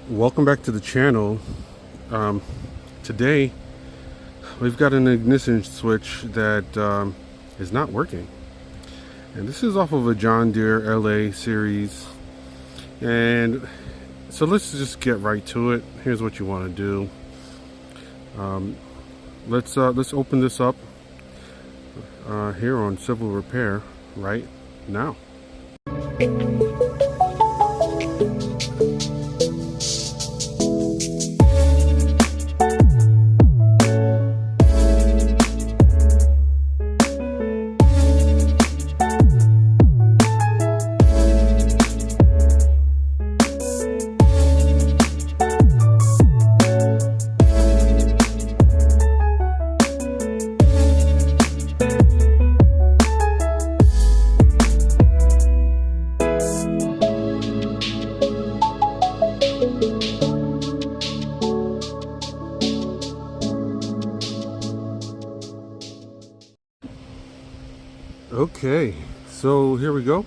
Welcome back to the channel. Today we've got an ignition switch that is not working, and this is off of a John Deere LA series. And so let's just get right to it. Here's what you want to do. Let's open this up here on Civil Repair right now. Okay, so here we go.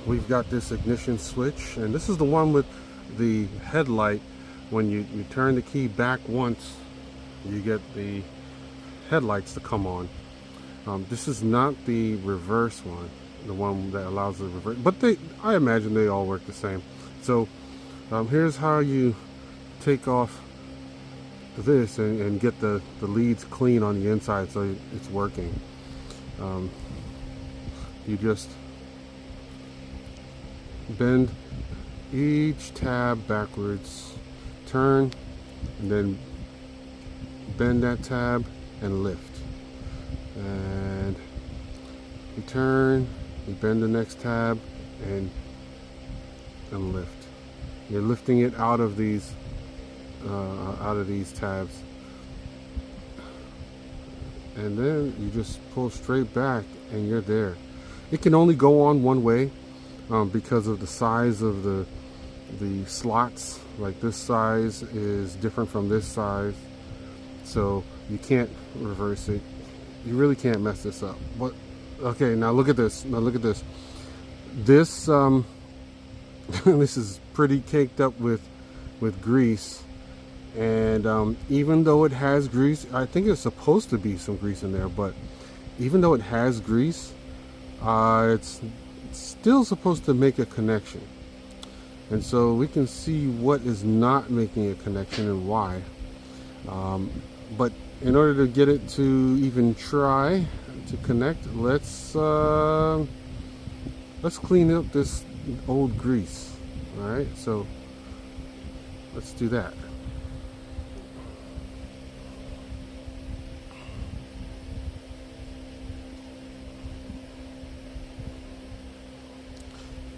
We've got this ignition switch, and this is the one with the headlight. When you turn the key back once, you get the headlights to come on. This is not the reverse one, the one that allows the reverse, but I imagine they all work the same. So here's how you take off this and get the leads clean on the inside so it's working. You just bend each tab backwards, turn, and then bend that tab and lift. And you turn, you bend the next tab and lift. You're lifting it out of these tabs. And then you just pull straight back and you're there. It can only go on one way because of the size of the slots. Like this size is different from this size, so you can't reverse it. You really can't mess this up. But okay, now look at this. Now look at this. This this is pretty caked up with grease. And even though it has grease, I think it's supposed to be some grease in there, but even though it has grease, it's still supposed to make a connection. And so we can see what is not making a connection and why. But in order to get it to even try to connect, let's clean up this old grease. All right, so let's do that.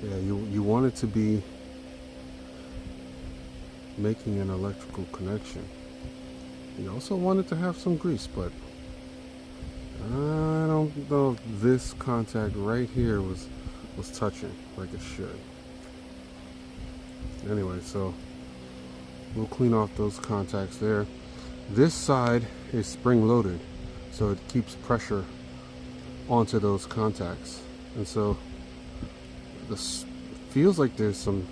Yeah, you want it to be making an electrical connection. You also want it to have some grease, but I don't know if this contact right here was touching like it should. Anyway, so we'll clean off those contacts there. This side is spring loaded, so it keeps pressure onto those contacts, and so this feels like there's some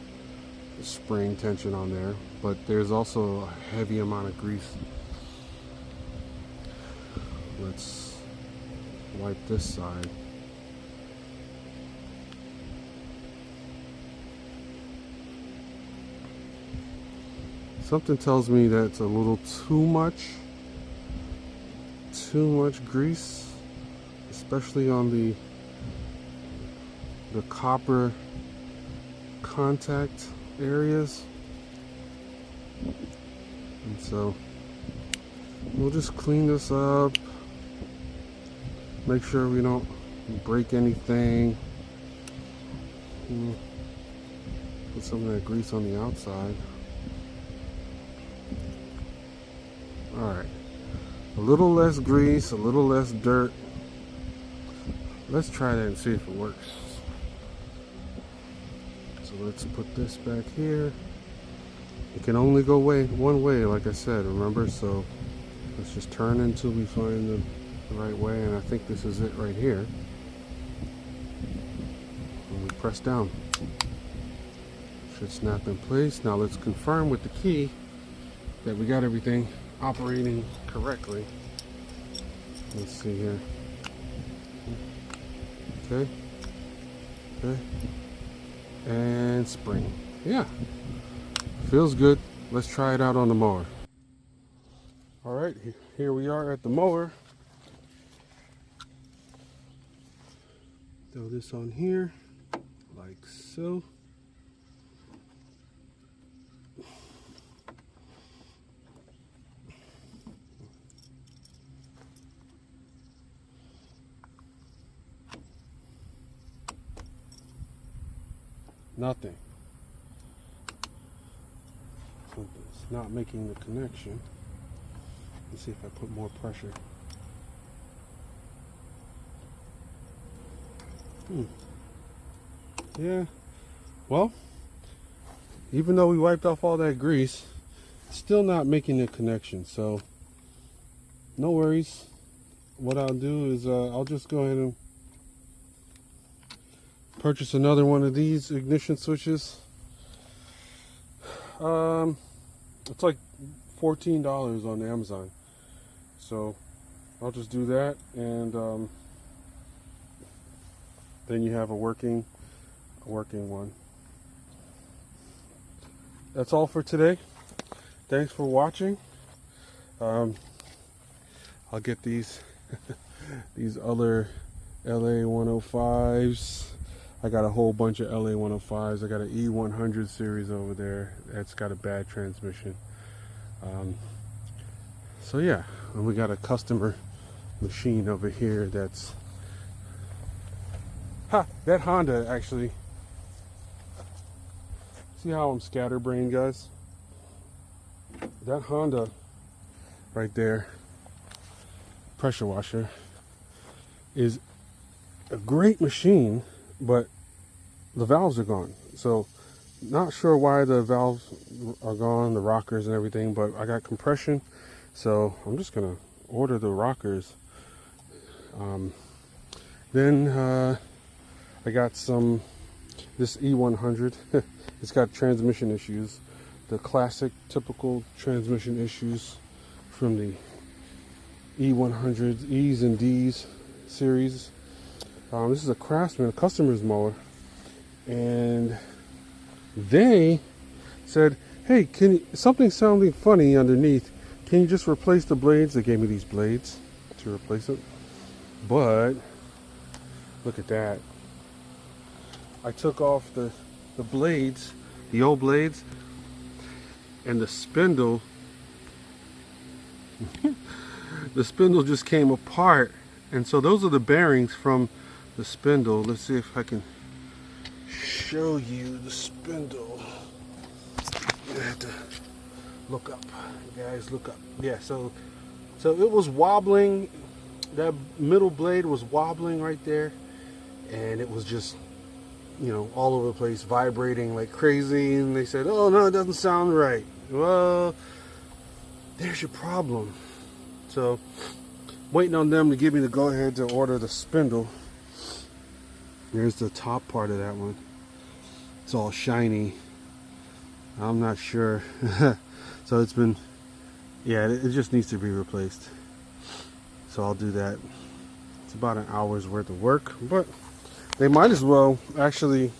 spring tension on there, but there's also a heavy amount of grease. Let's wipe this side. Something tells me that's a little too much grease, especially on the copper contact areas. And so we'll just clean this up, make sure we don't break anything. Put some of that grease on the outside. Alright, a little less grease, a little less dirt. Let's try that and see if it works. So let's put this back here. It can only go one way, like I said, remember? So let's just turn until we find the right way, and I think this is it right here. And we press down. Should snap in place. Now let's confirm with the key that we got everything operating correctly. Let's see here. Okay. Okay. And spring. Yeah. Feels good. Let's try it out on the mower. All right, here we are at the mower. Throw this on here, like so. Nothing. It's not making the connection. Let's see if I put more pressure. Yeah. Well, even though we wiped off all that grease, it's still not making the connection. So, no worries. What I'll do is I'll just go ahead and purchase another one of these ignition switches. It's like $14 on Amazon. So I'll just do that, and then you have a working one. That's all for today. Thanks for watching. I'll get these these other LA 105s. I got a whole bunch of LA 105s. I got an E100 series over there that's got a bad transmission. So yeah, and we got a customer machine over here that's that Honda actually. See how I'm scatterbrained, guys? That Honda right there, pressure washer, is a great machine, but the valves are gone. So not sure why the valves are gone, the rockers and everything, but I got compression, so I'm just gonna order the rockers. Then I got this E100. It's got transmission issues, the classic typical transmission issues from the E100s, E's and D's series. This is a Craftsman, a customer's mower, and they said, hey, something sounding funny underneath, can you just replace the blades? They gave me these blades to replace it, but look at that. I took off the blades, the old blades, and the spindle the spindle just came apart, and so those are the bearings from the spindle. Let's see if I can show you the spindle. I have to look up, guys, look up. Yeah, so it was wobbling. That middle blade was wobbling right there, and it was just, you know, all over the place, vibrating like crazy. And they said, oh no, it doesn't sound right. Well, there's your problem. So waiting on them to give me the go ahead to order the spindle. There's the top part of that one. It's all shiny. I'm not sure. So it's been, yeah, it just needs to be replaced. So I'll do that. It's about an hour's worth of work, but they might as well actually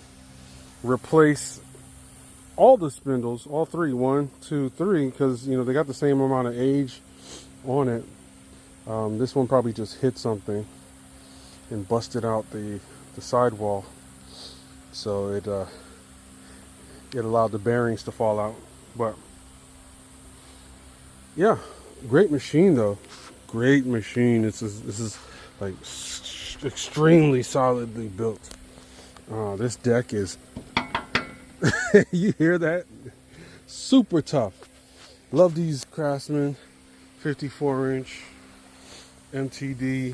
replace all the spindles, all three, 1, 2, 3, because, you know, they got the same amount of age on it. This one probably just hit something and busted out the sidewall, so it allowed the bearings to fall out. But yeah, great machine though, great machine. This is like extremely solidly built. This deck is you hear that? Super tough. Love these Craftsman 54-inch MTD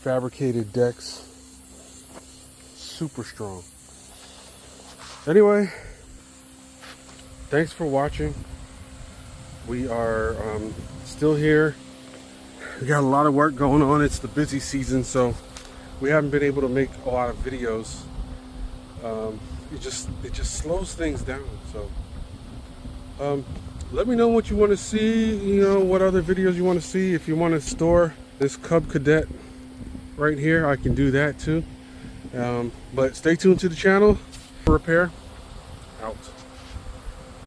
fabricated decks. Super strong. Anyway, thanks for watching. We are still here. We got a lot of work going on. It's the busy season, so we haven't been able to make a lot of videos. it just slows things down. So let me know what you want to see, you know, what other videos you want to see. If you want to store this Cub Cadet right here, I can do that too. But stay tuned to the channel. Repair out.